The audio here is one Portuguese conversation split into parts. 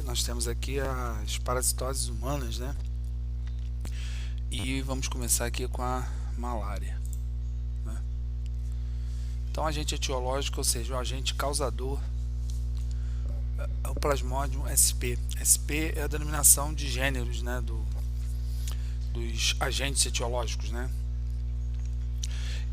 nós temos aqui as parasitoses humanas, né? E vamos começar aqui com a malária, né? Então, agente etiológico, ou seja, o agente causador, é o Plasmodium sp. SP é a denominação de gêneros, né, dos agentes etiológicos, né?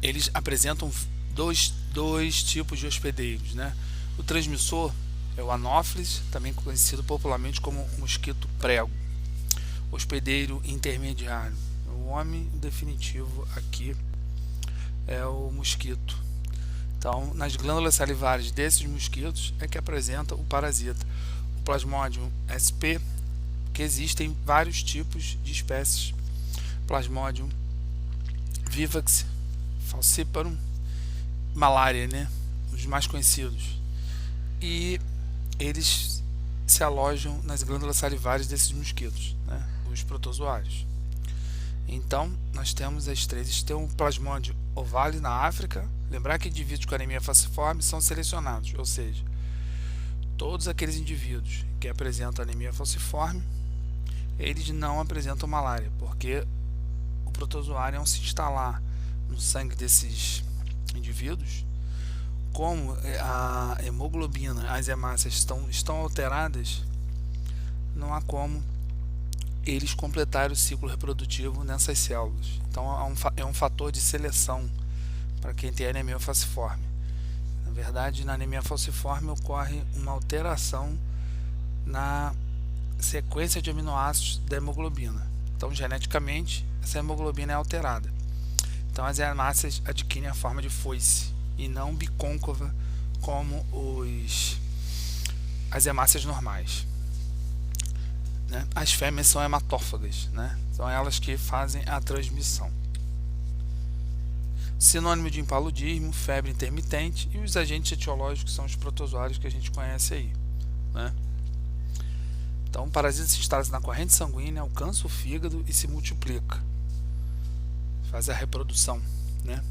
Eles apresentam dois tipos de hospedeiros, né? O transmissor é o Anopheles, também conhecido popularmente como mosquito prego. Hospedeiro intermediário, o homem definitivo aqui é o mosquito. Então, nas glândulas salivares desses mosquitos é que apresenta o parasita, o Plasmodium sp, que existem vários tipos de espécies: Plasmodium vivax, falciparum, malária, né? Os mais conhecidos. E eles se alojam nas glândulas salivares desses mosquitos, né? Os protozoários. Então, nós temos as três. Tem o Plasmodium ovale na África. Lembrar que indivíduos com anemia falciforme são selecionados, ou seja, todos aqueles indivíduos que apresentam anemia falciforme, eles não apresentam malária, porque o protozoário, ao se instalar no sangue desses indivíduos, como a hemoglobina, as hemácias estão alteradas, não há como eles completarem o ciclo reprodutivo nessas células. Então é um fator de seleção para quem tem anemia falciforme. Na verdade, na anemia falciforme ocorre uma alteração na sequência de aminoácidos da hemoglobina. Então, geneticamente, essa hemoglobina é alterada. Então, as hemácias adquirem a forma de foice e não bicôncava como as hemácias normais, né? As fêmeas são hematófagas, né? São elas que fazem a transmissão. Sinônimo de impaludismo, febre intermitente, e os agentes etiológicos são os protozoários que a gente conhece aí, né? Então, o parasita se instala na corrente sanguínea, alcança o fígado e se multiplica, faz a reprodução, né?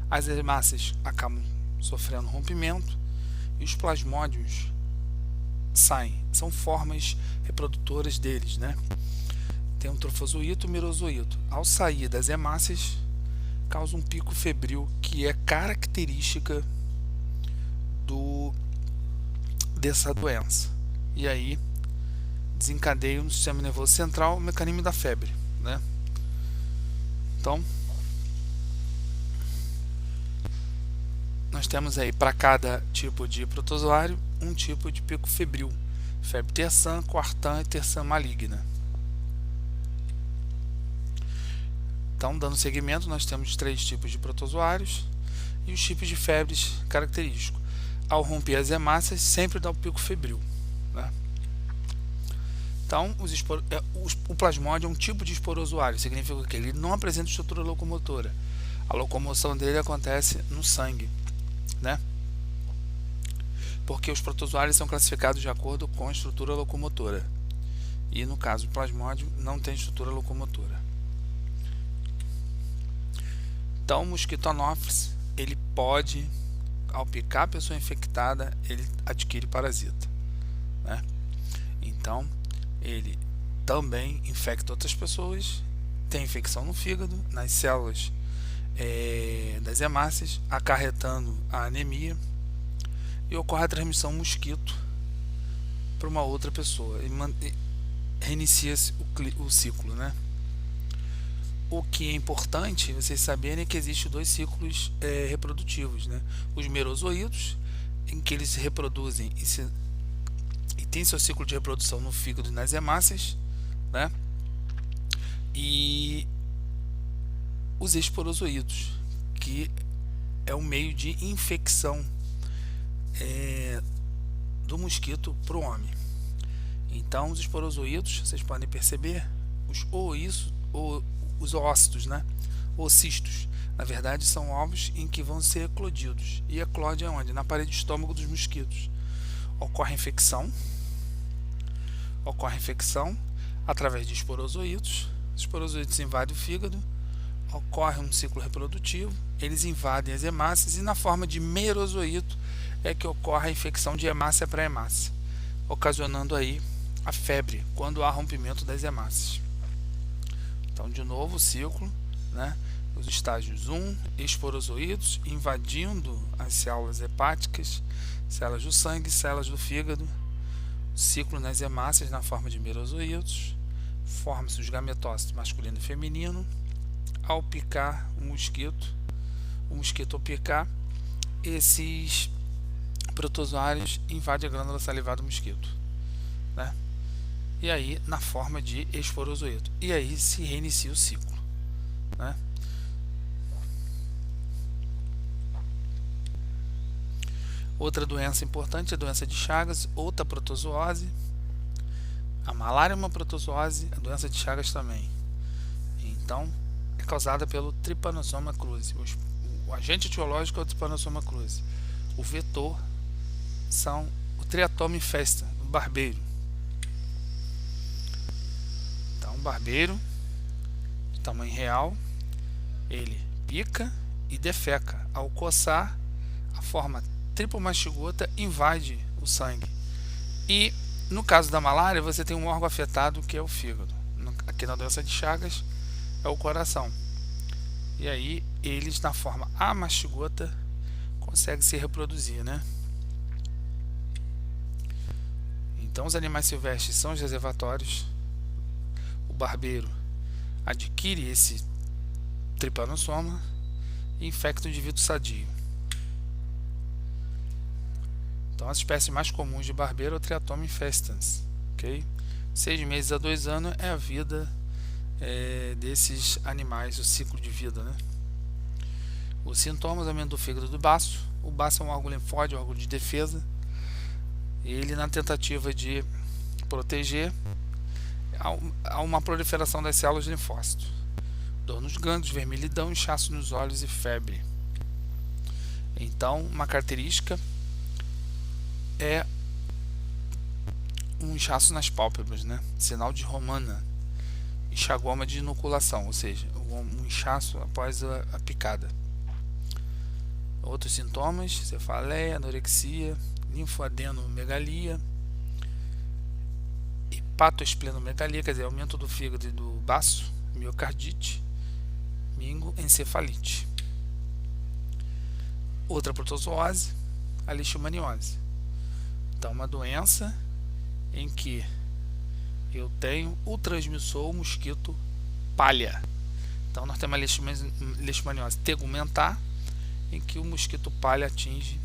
As hemácias acabam sofrendo rompimento e os plasmódios saem, são formas reprodutoras deles, né? Tem um trofozoito e um merozoito. Ao sair das hemácias, causa um pico febril que é característica dessa doença. E aí desencadeia no sistema nervoso central o mecanismo da febre, né? Então, nós temos aí para cada tipo de protozoário um tipo de pico febril: febre terçã, quartã e terçã maligna. Então, dando seguimento, nós temos três tipos de protozoários e os tipos de febres característicos. Ao romper as hemácias, sempre dá o pico febril, né? Então, o plasmódio é um tipo de esporozoário, significa que ele não apresenta estrutura locomotora. A locomoção dele acontece no sangue, né? Porque os protozoários são classificados de acordo com a estrutura locomotora. E no caso, o plasmódio não tem estrutura locomotora. Então, o mosquito Anopheles, ele pode, ao picar a pessoa infectada, ele adquire parasita, né? Então, ele também infecta outras pessoas, tem infecção no fígado, nas células das hemácias, acarretando a anemia, e ocorre a transmissão mosquito para uma outra pessoa e reinicia-se o ciclo, né? O que é importante vocês saberem é que existem dois ciclos reprodutivos, né? Os merozoítos, em que eles se reproduzem e tem seu ciclo de reprodução no fígado e nas hemácias, né? E os esporozoítos, que é o meio de infecção do mosquito para o homem. Então, os esporozoítos, vocês podem perceber, os ócitos, né? Ocistos, na verdade, são ovos em que vão ser eclodidos. E eclode é onde? Na parede do estômago dos mosquitos. Ocorre infecção através de esporozoítos. Os esporozoítos invadem o fígado, ocorre um ciclo reprodutivo, eles invadem as hemácias e na forma de merozoíto é que ocorre a infecção de hemácia para hemácia. ocasionando aí a febre quando há rompimento das hemácias. Então, de novo, o ciclo, né? Os estágios 1, esporozoítos invadindo as células hepáticas, células do sangue, células do fígado, ciclo nas hemácias na forma de merozoítos, forma-se os gametócitos masculino e feminino. Ao picar o mosquito ao picar, esses protozoários invadem a glândula salivar do mosquito, né? E aí na forma de esporozoíto, e aí se reinicia o ciclo, né? Outra doença importante é a doença de Chagas, outra protozoose. A malária é uma protozoose, a doença de Chagas também. Então, é causada pelo Trypanosoma cruzi. O agente etiológico é o Trypanosoma cruzi. O vetor são o Triatoma infesta, o barbeiro. Então, o barbeiro, de tamanho real, ele pica e defeca. Ao coçar, a forma tripomastigota invade o sangue. E no caso da malária, você tem um órgão afetado que é o fígado. Aqui na doença de Chagas é o coração. E aí eles na forma amastigota conseguem se reproduzir, né? Então os animais silvestres são os reservatórios. O barbeiro adquire esse Trypanosoma e infecta o indivíduo sadio. Então as espécies mais comuns de barbeiro é o Triatoma infestans, ok? 6 meses a 2 anos é a vida desses animais, o ciclo de vida, né? Os sintomas: aumento do fígado do baço. O baço é um órgão linfóide, um órgão de defesa. Ele, na tentativa de proteger, há uma proliferação das células de linfócito. Dor nos gânglios, vermelhidão, inchaço nos olhos e febre. Então, uma característica é um inchaço nas pálpebras, né? Sinal de Romana. Enxagoma de inoculação, ou seja, um inchaço após a picada. Outros sintomas: cefaleia, anorexia, linfoadenomegalia, hepatoesplenomegalia, quer dizer, aumento do fígado e do baço, miocardite, mingoencefalite. Outra protozoose, a leishmaniose. Então, uma doença em que eu tenho o transmissor, o mosquito palha. Então, nós temos a leishmaniose tegumentar, em que o mosquito palha atinge,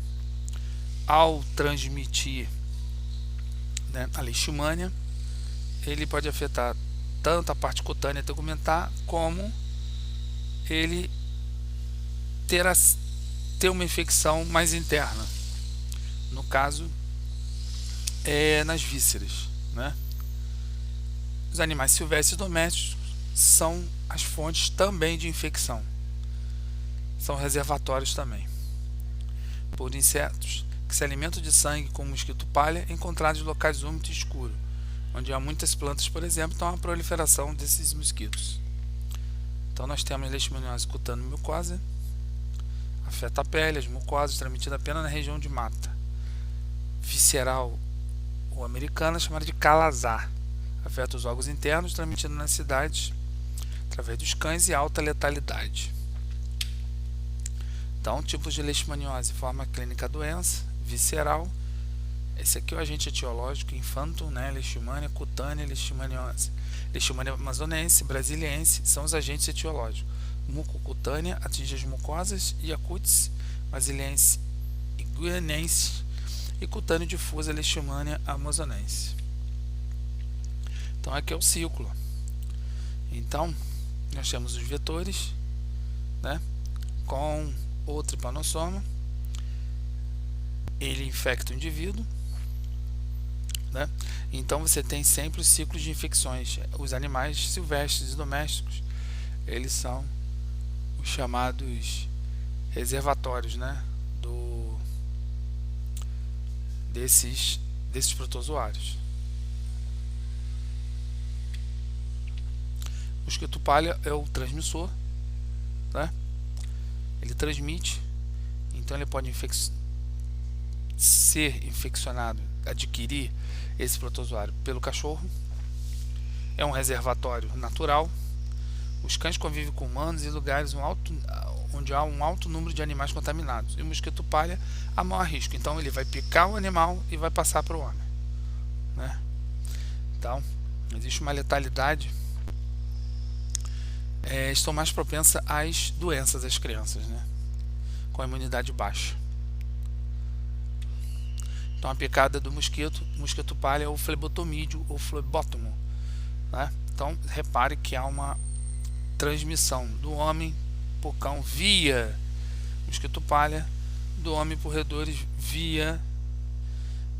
ao transmitir, né, a leishmania, ele pode afetar tanto a parte cutânea tegumentar, como ele ter uma infecção mais interna, no caso nas vísceras, né? Os animais silvestres domésticos são as fontes também de infecção, são reservatórios também por insetos que se alimentam de sangue com mosquito palha, encontrados em locais úmidos e escuros, onde há muitas plantas, por exemplo. Então há uma proliferação desses mosquitos. Então nós temos leishmaniose cutâneo-mucosa, afeta a pele, as mucosas, transmitida apenas na região de mata. Visceral ou americana, chamada de calazar, afeta os órgãos internos, transmitida nas cidades através dos cães, e alta letalidade. Então, tipos de leishmaniose: forma clínica doença, visceral. Esse aqui é o agente etiológico: infanto, né? Leishmania, cutânea, leishmaniose. Leishmania amazonense, brasiliense são os agentes etiológicos. Mucocutânea atinge as mucosas e a cutis, brasiliense e guianense, e cutâneo difusa, leishmania amazonense. Então aqui é o ciclo. Então nós temos os vetores, né, com o Trypanosoma, ele infecta o indivíduo, né? Então você tem sempre os ciclos de infecções. Os animais silvestres e domésticos, eles são os chamados reservatórios, né, desses protozoários. O mosquito palha é o transmissor, né? Ele transmite, então ele pode ser infeccionado, adquirir esse protozoário pelo cachorro. É um reservatório natural. Os cães convivem com humanos em lugares onde há um alto número de animais contaminados. E o mosquito palha há maior risco. Então ele vai picar o animal e vai passar para o homem, né? Então existe uma letalidade. Estão mais propensas às doenças as crianças, né? Com a imunidade baixa. Então a picada do mosquito palha é o flebotomídeo ou flebótomo, né? Então repare que há uma transmissão do homem por cão via mosquito palha, do homem por roedores via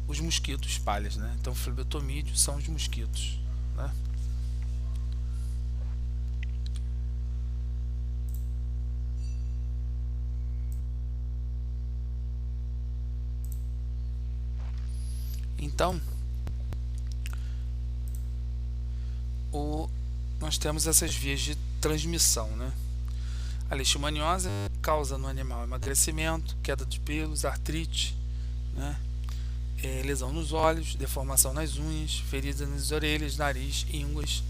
os mosquitos palhas, né? Então flebotomídeo são os mosquitos, né? Então nós temos essas vias de transmissão, né? A leishmaniose causa no animal emagrecimento, queda de pelos, artrite, né? Lesão nos olhos, deformação nas unhas, feridas nas orelhas, nariz, ínguas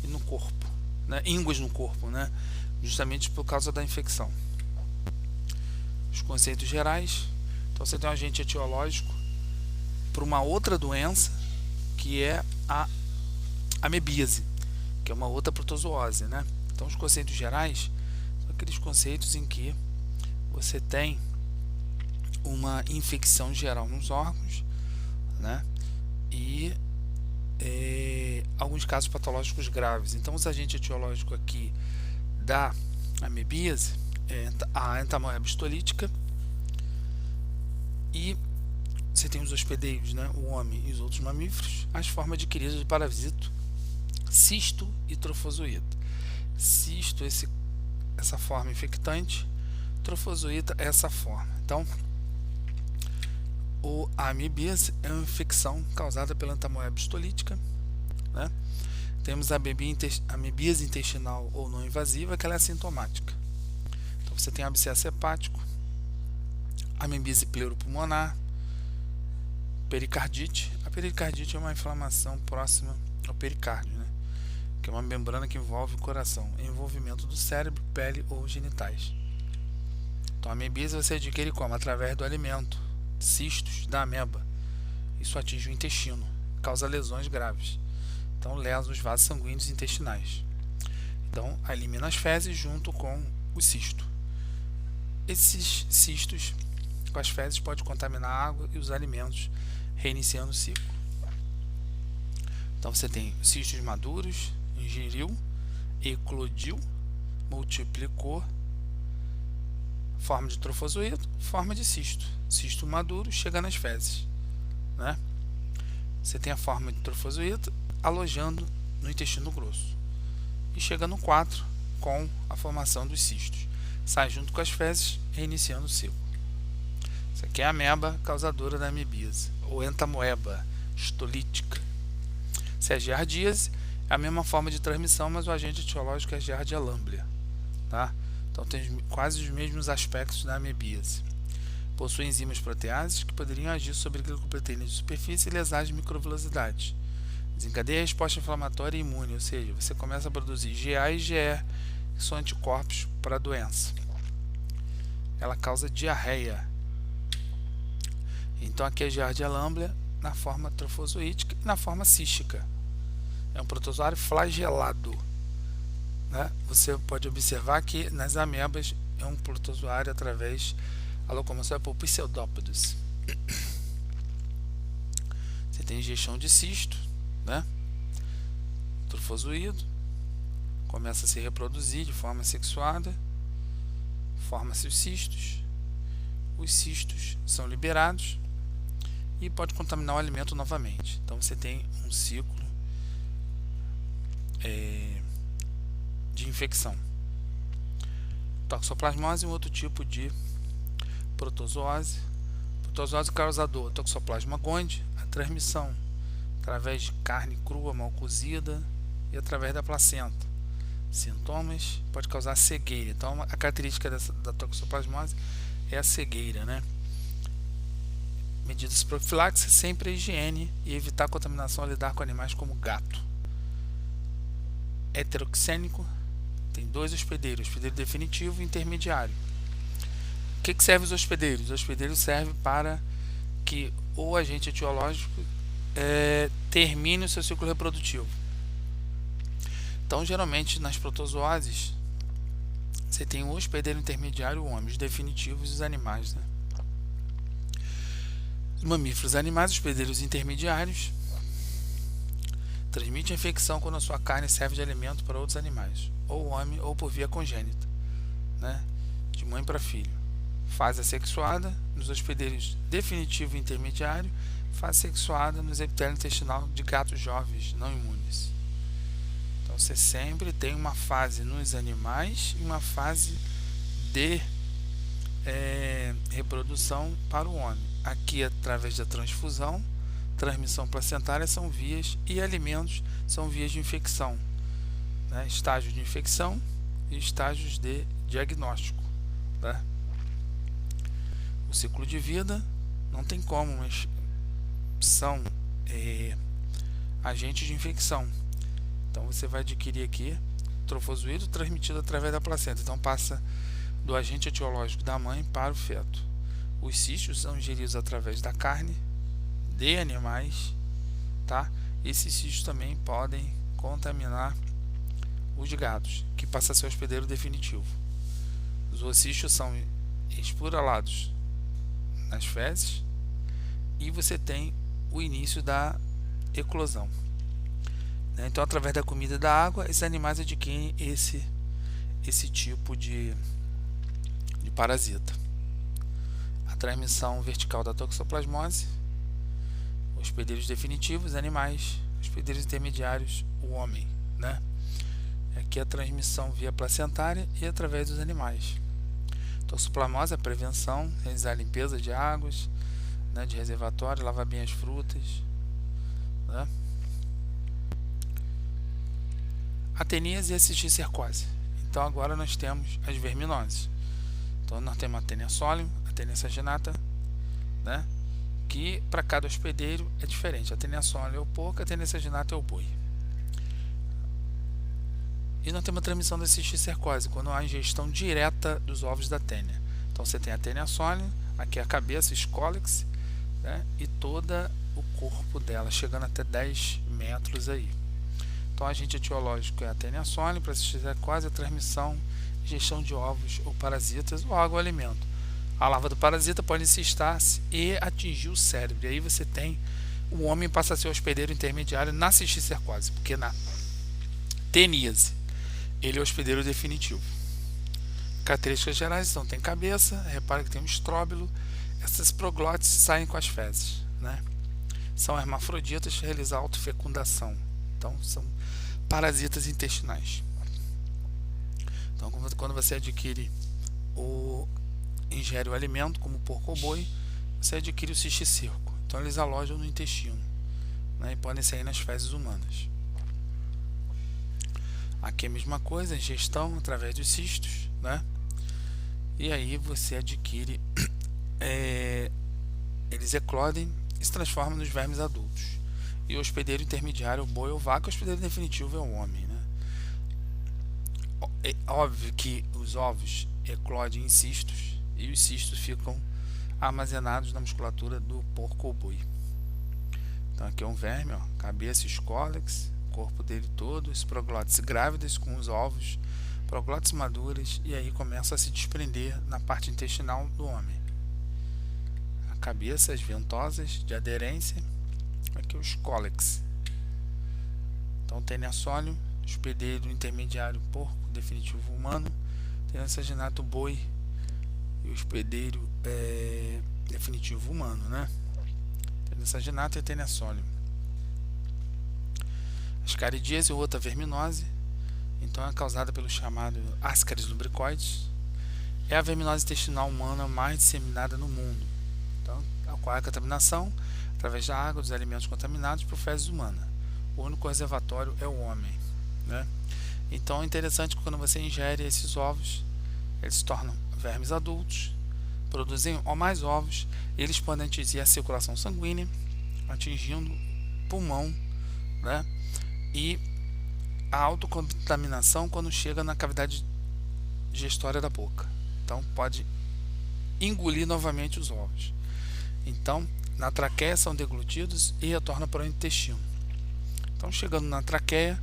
e no corpo, né? Ínguas no corpo, né? Justamente por causa da infecção. Os conceitos gerais. Então você tem um agente etiológico para uma outra doença, que é a amebíase, que é uma outra protozoose, né? Então os conceitos gerais são aqueles conceitos em que você tem uma infecção geral nos órgãos, né? E alguns casos patológicos graves. Então os agentes etiológicos aqui da amebíase é a entamoeba histolítica, e você tem os hospedeiros, né? O homem e os outros mamíferos, as formas adquiridas de parasito, cisto e trofozoíta. Cisto, essa forma infectante, trofozoíta, essa forma. Então, a amebíase é uma infecção causada pela entamoeba histolítica, né? Temos a amebíase intestinal ou não invasiva, que ela é assintomática. Então, você tem abscesso hepático, amebíase pleuropulmonar, pericardite. A pericardite é uma inflamação próxima ao pericárdio, né? Que é uma membrana que envolve o coração, envolvimento do cérebro, pele ou genitais. Então a amebíase você adquire como? Através do alimento, cistos da ameba. Isso atinge o intestino, causa lesões graves. Então lesa os vasos sanguíneos intestinais. Então elimina as fezes junto com o cisto. Esses cistos com as fezes podem contaminar a água e os alimentos, reiniciando o ciclo. Então você tem cistos maduros, ingeriu, eclodiu, multiplicou, forma de trofozoíto, forma de cisto. Cisto maduro chega nas fezes, né? Você tem a forma de trofozoíto alojando no intestino grosso e chega no 4 com a formação dos cistos. Sai junto com as fezes, reiniciando o ciclo. Isso aqui é a ameba causadora da amebíase, ou entamoeba histolítica. Se é giardíase, é a mesma forma de transmissão, mas o agente etiológico é Giardia lamblia, tá? Então tem quase os mesmos aspectos da amebíase. Possui enzimas proteáses que poderiam agir sobre glicoproteínas de superfície e lesar as microvilosidades. Desencadeia a resposta inflamatória e imune, ou seja, você começa a produzir GA e GE, que são anticorpos para a doença. Ela causa diarreia. Então aqui é Giardia lamblia na forma trofozoítica e na forma cística. É um protozoário flagelado, né? Você pode observar que nas amebas é um protozoário através da locomoção por pseudópodos. Você tem injeção de cisto, né? Trofozoído começa a se reproduzir de forma sexuada, forma-se os cistos são liberados e pode contaminar o alimento novamente. Então você tem um ciclo de infecção. Toxoplasmose é um outro tipo de protozoose. Protozoose causador, Toxoplasma gondii, a transmissão através de carne crua mal cozida e através da placenta. Sintomas, pode causar cegueira. Então a característica da toxoplasmose é a cegueira, né? medidas profiláxicas, sempre a higiene e evitar a contaminação ao lidar com animais como gato. Heteroxênico, tem 2 hospedeiros, hospedeiro definitivo e intermediário. O que serve os hospedeiros? Os hospedeiros servem para que o agente etiológico termine o seu ciclo reprodutivo. Então, geralmente nas protozooses você tem o hospedeiro intermediário, o homem, os definitivos e os animais, né? Os mamíferos animais, hospedeiros intermediários, transmite a infecção quando a sua carne serve de alimento para outros animais, ou homem ou por via congênita, né? De mãe para filho. Fase assexuada nos hospedeiros definitivo e intermediário, fase sexuada nos epitélio intestinal de gatos jovens não imunes. Então você sempre tem uma fase nos animais e uma fase de reprodução para o homem. Aqui, através da transfusão, transmissão placentária são vias e alimentos são vias de infecção, né? Estágios de infecção e estágios de diagnóstico, né? O ciclo de vida não tem como, mas são agentes de infecção. Então você vai adquirir aqui trofozoído transmitido através da placenta. Então passa do agente etiológico da mãe para o feto. Os cistos são ingeridos através da carne de animais, tá? Esses cistos também podem contaminar os gatos, que passa a ser o hospedeiro definitivo. Os oocistos são esporulados nas fezes e você tem o início da eclosão. Então, através da comida e da água, esses animais adquirem esse tipo de parasita. A transmissão vertical da toxoplasmose, hospedeiros definitivos, animais, hospedeiros intermediários, o homem, né? Aqui a transmissão via placentária e através dos animais. Toxoplasmose, a prevenção, realizar a limpeza de águas, né, de reservatório, lavar bem as frutas, né? Ateníase e a cisticercose. Então agora nós temos as verminoses. Então nós temos a Taenia solium, a Taenia saginata, né? Que para cada hospedeiro é diferente. A Taenia solium é o porco, a Taenia saginata é o boi. E nós temos a transmissão da cisticercose, quando há ingestão direta dos ovos da Taenia. Então você tem a Taenia solium, aqui a cabeça, escólex, né? E todo o corpo dela, chegando até 10 metros aí. Então, o agente etiológico é a Taenia solium, para cisticercose, a transmissão, ingestão de ovos ou parasitas ou água ou alimento. A larva do parasita pode cistar-se e atingir o cérebro. E aí você tem o homem passa a ser o hospedeiro intermediário na cisticercose, porque na teníase ele é o hospedeiro definitivo. Características gerais, então tem cabeça, repara que tem um estróbilo, essas proglotes saem com as fezes, né? São hermafroditas, realizam autofecundação. Então são parasitas intestinais. Então quando você adquire ingere o alimento, como porco ou boi, você adquire o cisticirco. Então eles alojam no intestino, né, e podem sair nas fezes humanas. Aqui é a mesma coisa, ingestão através dos cistos, né? E aí você adquire, eles eclodem e se transformam nos vermes adultos. E o hospedeiro intermediário, o boi ou vaca, o hospedeiro definitivo é o homem, né? É óbvio que os ovos eclodem em cistos e os cistos ficam armazenados na musculatura do porco ou boi. Então aqui é um verme, ó, cabeça, escólex, corpo dele todo, as proglotes grávidas com os ovos, proglotes maduras, e aí começa a se desprender na parte intestinal do homem. A cabeça, as ventosas de aderência, aqui é o escólex. Então Taenia solium, hospedeiro intermediário porco, definitivo humano, Taenia saginato boi e o hospedeiro definitivo humano, né? Taenia saginato e Taenia solium. Ascaridíase ou outra verminose, então é causada pelo chamado Ascaris lumbricoides. É a verminose intestinal humana mais disseminada no mundo. Então, ocorre a contaminação através da água, dos alimentos contaminados por fezes humanas. O único reservatório é o homem, né? Então é interessante que quando você ingere esses ovos, eles se tornam vermes adultos, produzem mais ovos, eles podem atingir a circulação sanguínea, atingindo pulmão, né? E a autocontaminação quando chega na cavidade digestória da boca. Então pode engolir novamente os ovos. Então na traqueia são deglutidos e retornam para o intestino. Então chegando na traqueia,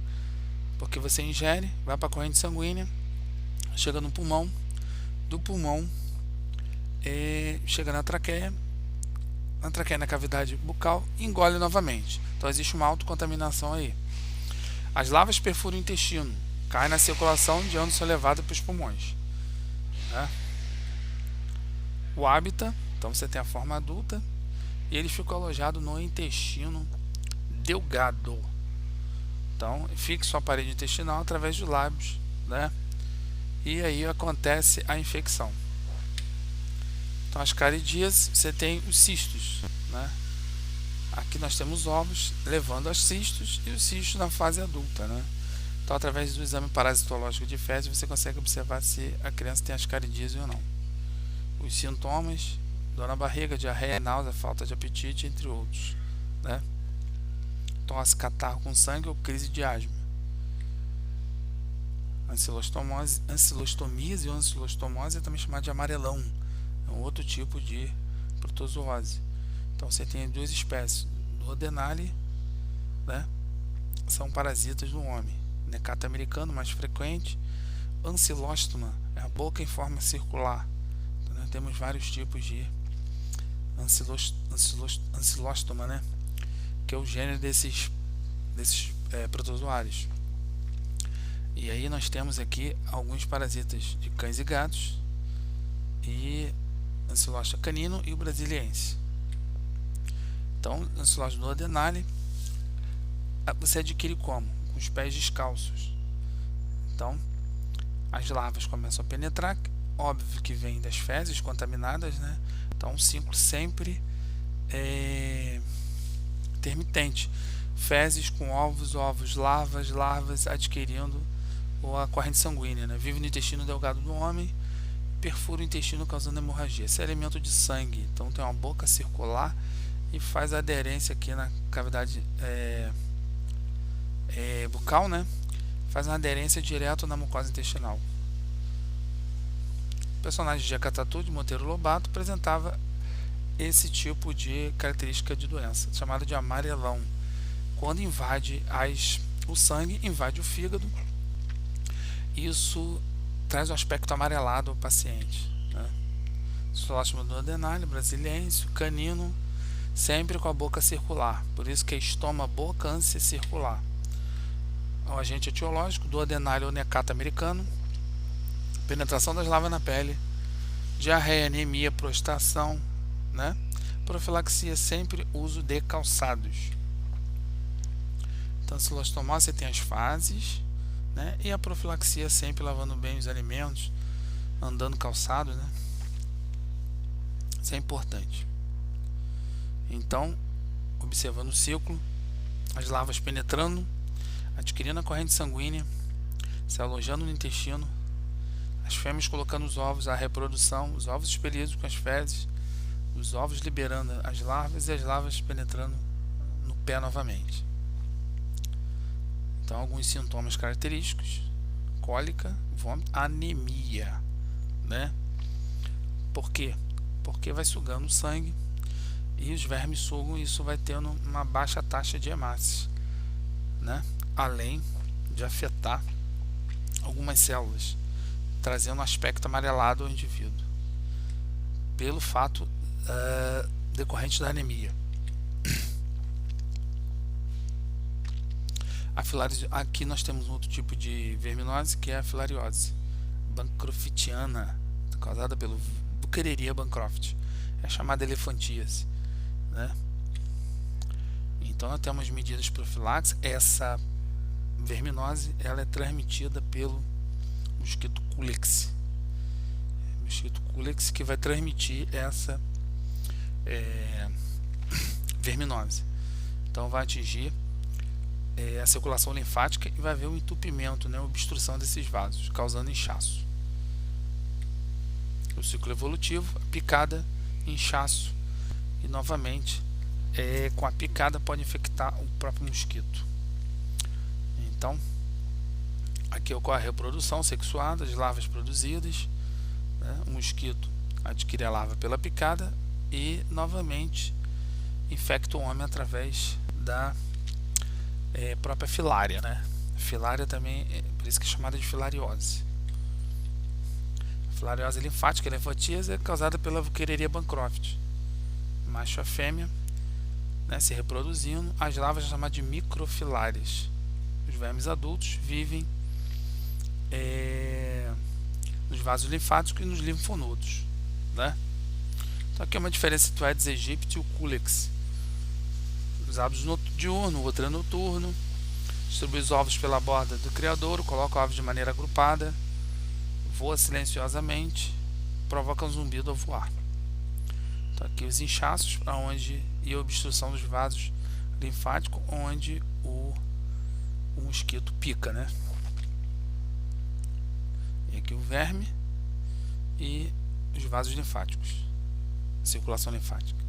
porque você ingere, vai para a corrente sanguínea, chega no pulmão, do pulmão chega na traqueia na cavidade bucal e engole novamente. Então existe uma autocontaminação aí. As larvas perfuram o intestino, caem na circulação de onde são levadas para os pulmões, né? O hábitat, então você tem a forma adulta e ele fica alojado no intestino delgado. Então fixa a parede intestinal através dos lábios, né? E aí acontece a infecção. Então as caridíases, você tem os cistos, né? Aqui nós temos ovos levando aos cistos e os cistos na fase adulta, né? Então através do exame parasitológico de fezes você consegue observar se a criança tem as caridíases ou não. Os sintomas: dor na barriga, diarreia, náusea, falta de apetite, entre outros, né? Tosse, catarro com sangue ou crise de asma. Ancilostomias e ancilostomose é também chamada de amarelão, é um outro tipo de protozoose. Então você tem duas espécies, Duodenale, né? São parasitas do homem. Necata americano, mais frequente. Ancilóstoma é a boca em forma circular. Então, nós temos vários tipos de ancilóstoma, né? Que é o gênero desses protozoários. E aí nós temos aqui alguns parasitas de cães e gatos, e Ancilóstoma canino e o brasiliense. Então, Ancilóstoma duodenale você adquire como? Com os pés descalços. Então, as larvas começam a penetrar, óbvio que vem das fezes contaminadas, né? Então, um ciclo sempre intermitente. Fezes com ovos, larvas adquirindo a corrente sanguínea, né? Vive no intestino delgado do homem, perfura o intestino causando hemorragia. Esse é alimento de sangue, então tem uma boca circular e faz aderência aqui na cavidade bucal, né? Faz uma aderência direto na mucosa intestinal. O personagem de Jacatatu de Monteiro Lobato apresentava esse tipo de característica de doença, chamada de amarelão. Quando invade o sangue, invade o fígado, isso traz um aspecto amarelado ao paciente, né? Ancilóstoma duodenale, brasiliense, canino, sempre com a boca circular, por isso que é estoma-boca ânsia circular. O agente etiológico, duodenale ou necata americano, penetração das larvas na pele, diarreia, anemia, prostração, né? Profilaxia, sempre uso de calçados. Então, ancilostomose, você tem as fases, né? E a profilaxia, sempre lavando bem os alimentos, andando calçado, né? Isso é importante. Então, observando o ciclo, as larvas penetrando, adquirindo a corrente sanguínea, se alojando no intestino, as fêmeas colocando os ovos, a reprodução, os ovos expelidos com as fezes, os ovos liberando as larvas e as larvas penetrando no pé novamente. Então, alguns sintomas característicos: cólica, vômito, anemia, né? Por quê? Porque vai sugando o sangue e os vermes sugam, e isso vai tendo uma baixa taxa de hemácias, né? Além de afetar algumas células, trazendo um aspecto amarelado ao indivíduo, pelo fato decorrente da anemia. Aqui nós temos um outro tipo de verminose, que é a filariose bancroftiana, causada pelo Buchereria bancroft, é chamada elefantíase, né? Então nós temos medidas profiláxicas. Essa verminose, ela é transmitida pelo mosquito Culex, que vai transmitir essa verminose. Então vai atingir a circulação linfática e vai haver um entupimento, né, obstrução desses vasos, causando inchaço. o ciclo evolutivo, a picada, inchaço e novamente com a picada pode infectar o próprio mosquito. Então aqui ocorre a reprodução sexuada, as larvas produzidas, né? O mosquito adquire a larva pela picada e novamente infecta o homem através da própria filária, né? Filária também, por isso que é chamada de filariose. A filariose linfática, linfotíase, é causada pela Wuchereria bancroft. Macho e a fêmea, né, se reproduzindo, as larvas são chamadas de microfilárias. Os vermes adultos vivem nos vasos linfáticos e nos linfonodos, né? Então aqui é uma diferença entre o Aedes aegypti e o Culex. Os hábitos diurno, o outro é noturno. Distribui os ovos pela borda do criadouro, coloca ovos de maneira agrupada, voa silenciosamente, provoca um zumbido ao voar. Então aqui os inchaços e a obstrução dos vasos linfáticos, onde o mosquito pica, né? E aqui o verme e os vasos linfáticos, circulação linfática.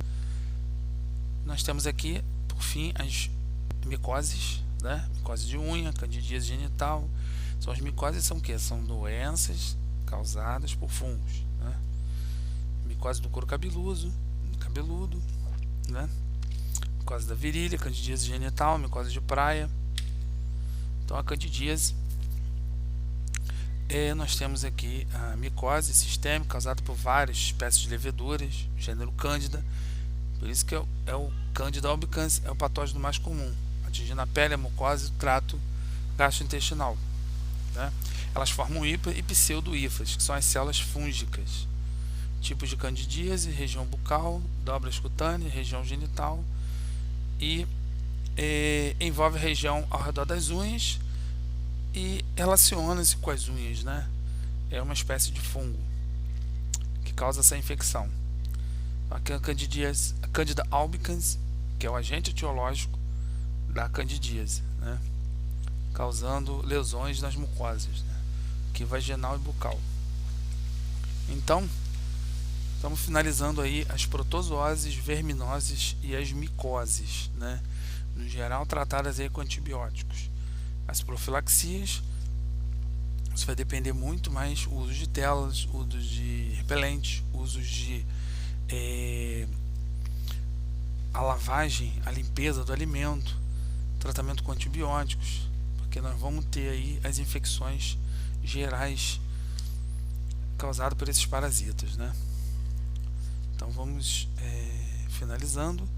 Nós temos aqui, por fim, as micoses, né? Micose de unha, candidíase genital. São as micoses, são o que? São doenças causadas por fungos, né? Micose do couro cabeludo, né? Micose da virilha, candidíase genital, micose de praia. Então a candidíase, nós temos aqui a micose sistêmica causada por várias espécies de leveduras, gênero Cândida. Por isso que é o Candida albicans, é o patógeno mais comum, atingindo a pele, a mucosa e o trato gastrointestinal, né? Elas formam hiper e pseudo-hifas, que são as células fúngicas. Tipos de candidíase: região bucal, dobras cutâneas, região genital e envolve a região ao redor das unhas e relaciona-se com as unhas, né? É uma espécie de fungo que causa essa infecção. Aqui a Candida albicans, que é o agente etiológico da candidíase, né? Causando lesões nas mucosas, né? Aqui vaginal e bucal. Então, estamos finalizando aí as protozooses, verminoses e as micoses, né? No geral, tratadas aí com antibióticos. As profilaxias, isso vai depender muito mais o uso de telas, uso de repelentes, usos de a lavagem, a limpeza do alimento, tratamento com antibióticos, porque nós vamos ter aí as infecções gerais causadas por esses parasitas, né? Então vamos finalizando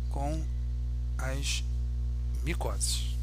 com as micoses.